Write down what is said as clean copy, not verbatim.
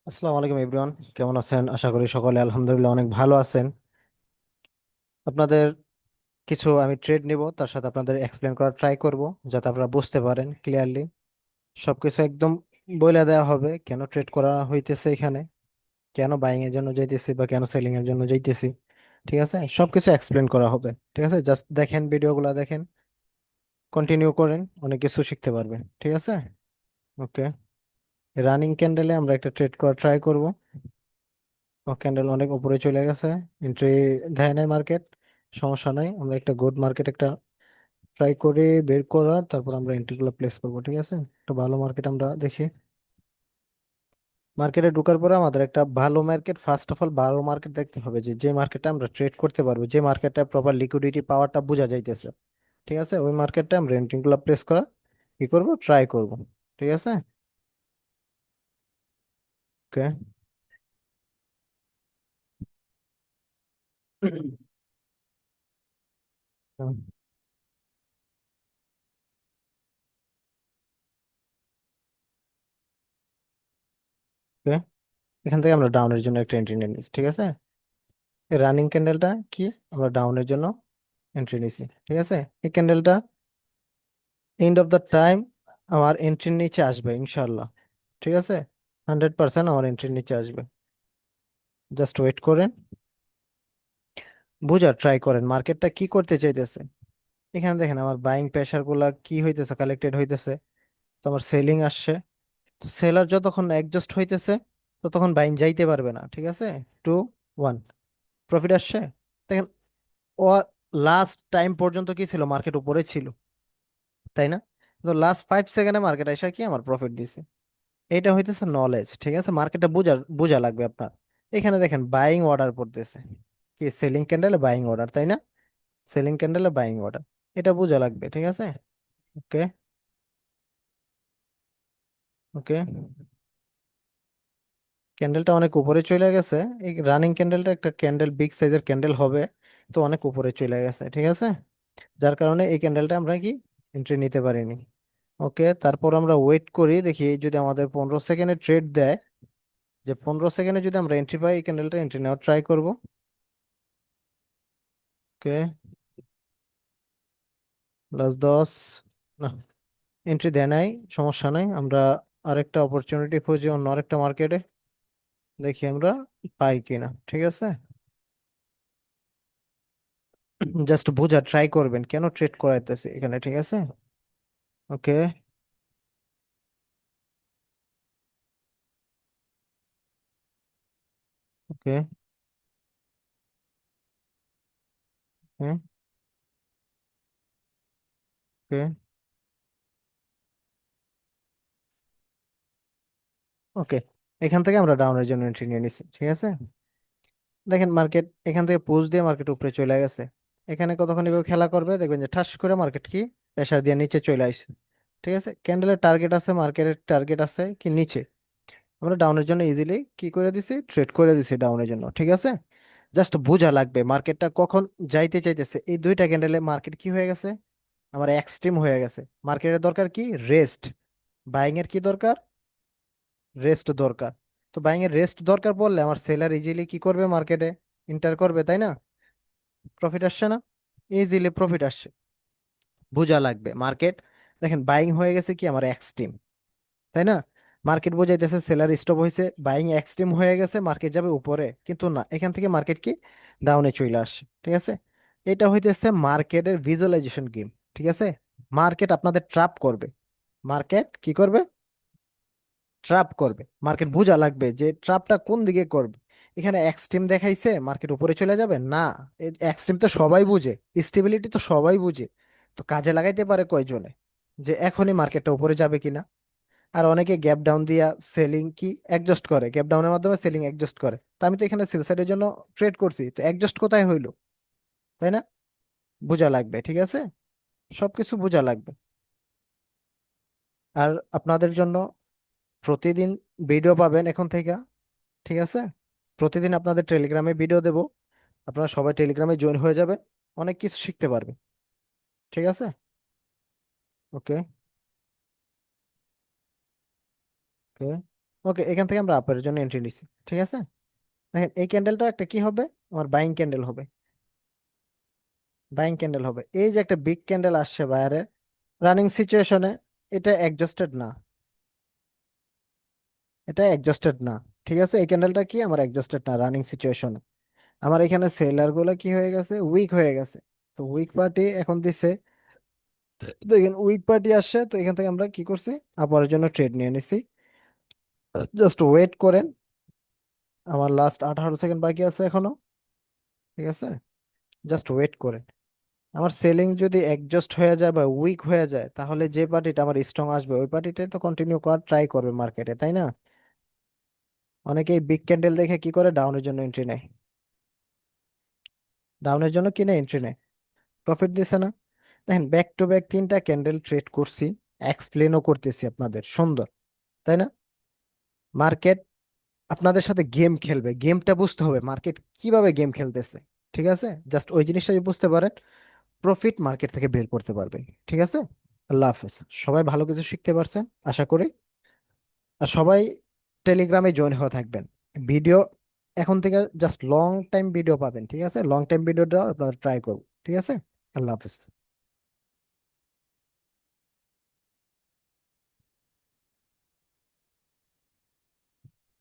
আসসালামু আলাইকুম এভরিওয়ান, কেমন আছেন? আশা করি সকলে আলহামদুলিল্লাহ অনেক ভালো আছেন। আপনাদের কিছু আমি ট্রেড নিব, তার সাথে আপনাদের এক্সপ্লেন করার ট্রাই করব যাতে আপনারা বুঝতে পারেন ক্লিয়ারলি। সবকিছু একদম বলে দেওয়া হবে কেন ট্রেড করা হইতেছে এখানে, কেন বাইং এর জন্য যাইতেছি বা কেন সেলিং এর জন্য যাইতেছি। ঠিক আছে, সবকিছু এক্সপ্লেন করা হবে। ঠিক আছে, জাস্ট দেখেন, ভিডিওগুলো দেখেন, কন্টিনিউ করেন, অনেক কিছু শিখতে পারবেন। ঠিক আছে। ওকে, রানিং ক্যান্ডেলে আমরা একটা ট্রেড করার ট্রাই করব। ক্যান্ডেল অনেক উপরে চলে গেছে, এন্ট্রি দেয় নাই মার্কেট। সমস্যা নাই, আমরা একটা গুড মার্কেট একটা ট্রাই করে বের করার, তারপর আমরা এন্ট্রিগুলো প্লেস করব। ঠিক আছে, একটা ভালো মার্কেট আমরা দেখি। মার্কেটে ঢোকার পরে আমাদের একটা ভালো মার্কেট, ফার্স্ট অফ অল ভালো মার্কেট দেখতে হবে, যে যে মার্কেটটা আমরা ট্রেড করতে পারবো, যে মার্কেটটা প্রপার লিকুইডিটি পাওয়ারটা বোঝা যাইতেছে। ঠিক আছে, ওই মার্কেটটা আমরা এন্ট্রিগুলো প্লেস করা কি করব, ট্রাই করব। ঠিক আছে। ওকে। ওকে, এখান থেকে আমরা ডাউনের জন্য একটা এন্ট্রি নিয়ে নিচ্ছি। ঠিক আছে, রানিং ক্যান্ডেলটা কি, আমরা ডাউনের জন্য এন্ট্রি নিছি। ঠিক আছে, এই ক্যান্ডেলটা এন্ড অফ দ্য টাইম আমার এন্ট্রির নিচে আসবে ইনশাল্লাহ। ঠিক আছে, 100% আমার এন্ট্রির নিচে আসবে। জাস্ট ওয়েট করেন, বুঝার ট্রাই করেন মার্কেটটা কি করতে চাইতেছে। এখানে দেখেন আমার বাইং প্রেসার গুলা কি হইতেছে, কালেক্টেড হইতেছে। তো আমার সেলিং আসছে, তো সেলার যতক্ষণ অ্যাডজাস্ট হইতেছে ততক্ষণ বাইং যাইতে পারবে না। ঠিক আছে, 2-1 প্রফিট আসছে। দেখেন, ও লাস্ট টাইম পর্যন্ত কি ছিল, মার্কেট উপরে ছিল, তাই না? তো লাস্ট 5 সেকেন্ডে মার্কেট এসে কি আমার প্রফিট দিছে। এটা হইতেছে নলেজ। ঠিক আছে, মার্কেটটা বোঝা লাগবে আপনার। এখানে দেখেন বাইং অর্ডার পড়তেছে, কি সেলিং ক্যান্ডেলে বাইং অর্ডার, তাই না? সেলিং ক্যান্ডেলে বাইং অর্ডার, এটা বোঝা লাগবে। ঠিক আছে। ওকে। ওকে, ক্যান্ডেলটা অনেক উপরে চলে গেছে। এই রানিং ক্যান্ডেলটা একটা ক্যান্ডেল, বিগ সাইজের ক্যান্ডেল হবে, তো অনেক উপরে চলে গেছে। ঠিক আছে, যার কারণে এই ক্যান্ডেলটা আমরা কি এন্ট্রি নিতে পারিনি। ওকে, তারপর আমরা ওয়েট করি, দেখি যদি আমাদের 15 সেকেন্ডে ট্রেড দেয়, যে 15 সেকেন্ডে যদি আমরা এন্ট্রি পাই, এই ক্যান্ডেলটা এন্ট্রি নেওয়ার ট্রাই করব। ওকে, +10, না, এন্ট্রি দেয় নাই, সমস্যা নাই। আমরা আরেকটা অপরচুনিটি খুঁজি অন্য আরেকটা মার্কেটে, দেখি আমরা পাই কিনা। ঠিক আছে, জাস্ট বোঝা ট্রাই করবেন কেন ট্রেড করাইতেছে এখানে। ঠিক আছে। ওকে। ওকে। ওকে। ওকে। ওকে, এখান থেকে আমরা ডাউনের জন্য এন্ট্রি নিয়ে নিছি। ঠিক আছে, দেখেন মার্কেট এখান থেকে পুশ দিয়ে মার্কেট উপরে চলে গেছে। এখানে কতক্ষণ এভাবে খেলা করবে, দেখবেন যে ঠাস করে মার্কেট কি প্রেসার দিয়ে নিচে চলে আসছে। ঠিক আছে, ক্যান্ডেলের টার্গেট আছে, মার্কেটের টার্গেট আছে কি নিচে, আমরা ডাউনের জন্য ইজিলি কি করে দিছি, ট্রেড করে দিছি ডাউনের জন্য। ঠিক আছে, জাস্ট বোঝা লাগবে মার্কেটটা কখন যাইতে চাইতেছে। এই দুইটা ক্যান্ডেলে মার্কেট কি হয়ে গেছে, আমার এক্সট্রিম হয়ে গেছে। মার্কেটের দরকার কি, রেস্ট। বাইং এর কি দরকার, রেস্ট দরকার। তো বাইং এর রেস্ট দরকার পড়লে আমার সেলার ইজিলি কি করবে, মার্কেটে ইন্টার করবে, তাই না? প্রফিট আসছে না, ইজিলি প্রফিট আসছে। বোঝা লাগবে মার্কেট। দেখেন বাইং হয়ে গেছে কি আমার এক্সট্রিম, তাই না? মার্কেট বোঝাইতেছে সেলার স্টপ হয়েছে, বাইং এক্সট্রিম হয়ে গেছে, মার্কেট যাবে উপরে, কিন্তু না, এখান থেকে মার্কেট কি ডাউনে চলে আসছে। ঠিক আছে, এটা হইতেছে মার্কেটের ভিজুয়ালাইজেশন গেম। ঠিক আছে, মার্কেট আপনাদের ট্র্যাপ করবে। মার্কেট কি করবে, ট্র্যাপ করবে। মার্কেট বোঝা লাগবে যে ট্র্যাপটা কোন দিকে করবে। এখানে এক্সট্রিম দেখাইছে মার্কেট উপরে চলে যাবে না, এক্সট্রিম তো সবাই বুঝে, স্টেবিলিটি তো সবাই বুঝে। তো কাজে লাগাইতে পারে কয়জনে, যে এখনই মার্কেটটা উপরে যাবে কিনা। আর অনেকে গ্যাপ ডাউন দিয়া সেলিং কি অ্যাডজাস্ট করে, গ্যাপ ডাউনের মাধ্যমে সেলিং অ্যাডজাস্ট করে। তো আমি তো এখানে সেল সাইডের জন্য ট্রেড করছি, তো অ্যাডজাস্ট কোথায় হইলো, তাই না? বোঝা লাগবে। ঠিক আছে, সবকিছু বোঝা লাগবে। আর আপনাদের জন্য প্রতিদিন ভিডিও পাবেন এখন থেকে। ঠিক আছে, প্রতিদিন আপনাদের টেলিগ্রামে ভিডিও দেব, আপনারা সবাই টেলিগ্রামে জয়েন হয়ে যাবে, অনেক কিছু শিখতে পারবে। ঠিক আছে। ওকে। ওকে। ওকে, এখান থেকে আমরা আপের জন্য এন্ট্রি নিছি, ঠিক আছে। দেখেন এই ক্যান্ডেলটা একটা কি হবে, আমার বাইং ক্যান্ডেল হবে। বাইং ক্যান্ডেল হবে, এই যে একটা বিগ ক্যান্ডেল আসছে বাইরে রানিং সিচুয়েশনে, এটা এক্সস্টেড না, এটা এক্সস্টেড না। ঠিক আছে, এই ক্যান্ডেলটা কি আমার এক্সস্টেড না রানিং সিচুয়েশনে। আমার এখানে সেলার গুলো কি হয়ে গেছে, উইক হয়ে গেছে। তো উইক পার্টি এখন দিছে, দেখেন উইক পার্টি আসছে, তো এখান থেকে আমরা কি করছি, আপরের জন্য ট্রেড নিয়ে নিছি। জাস্ট ওয়েট করেন, আমার লাস্ট 18 সেকেন্ড বাকি আছে এখনো, ঠিক আছে। জাস্ট ওয়েট করেন। আমার সেলিং যদি অ্যাডজাস্ট হয়ে যায় বা উইক হয়ে যায়, তাহলে যে পার্টিটা আমার স্ট্রং আসবে ওই পার্টিটাই তো কন্টিনিউ করার ট্রাই করবে মার্কেটে, তাই না? অনেকেই বিগ ক্যান্ডেল দেখে কি করে, ডাউনের জন্য এন্ট্রি নেয়, ডাউনের জন্য কিনে এন্ট্রি নেয়, প্রফিট দিছে না। দেখেন ব্যাক টু ব্যাক 3টা ক্যান্ডেল ট্রেড করছি, এক্সপ্লেনও করতেছি আপনাদের সুন্দর, তাই না? মার্কেট আপনাদের সাথে গেম খেলবে, গেমটা বুঝতে হবে মার্কেট কিভাবে গেম খেলতেছে, ঠিক আছে। জাস্ট ওই জিনিসটা যদি বুঝতে পারেন, প্রফিট মার্কেট থেকে বের করতে পারবেন, ঠিক আছে। আল্লাহ হাফেজ। সবাই ভালো কিছু শিখতে পারছেন আশা করি। আর সবাই টেলিগ্রামে জয়েন হয়ে থাকবেন। ভিডিও এখন থেকে জাস্ট লং টাইম ভিডিও পাবেন, ঠিক আছে, লং টাইম ভিডিওটা আপনারা ট্রাই করুন, ঠিক আছে। আল্লাহ হাফেজ।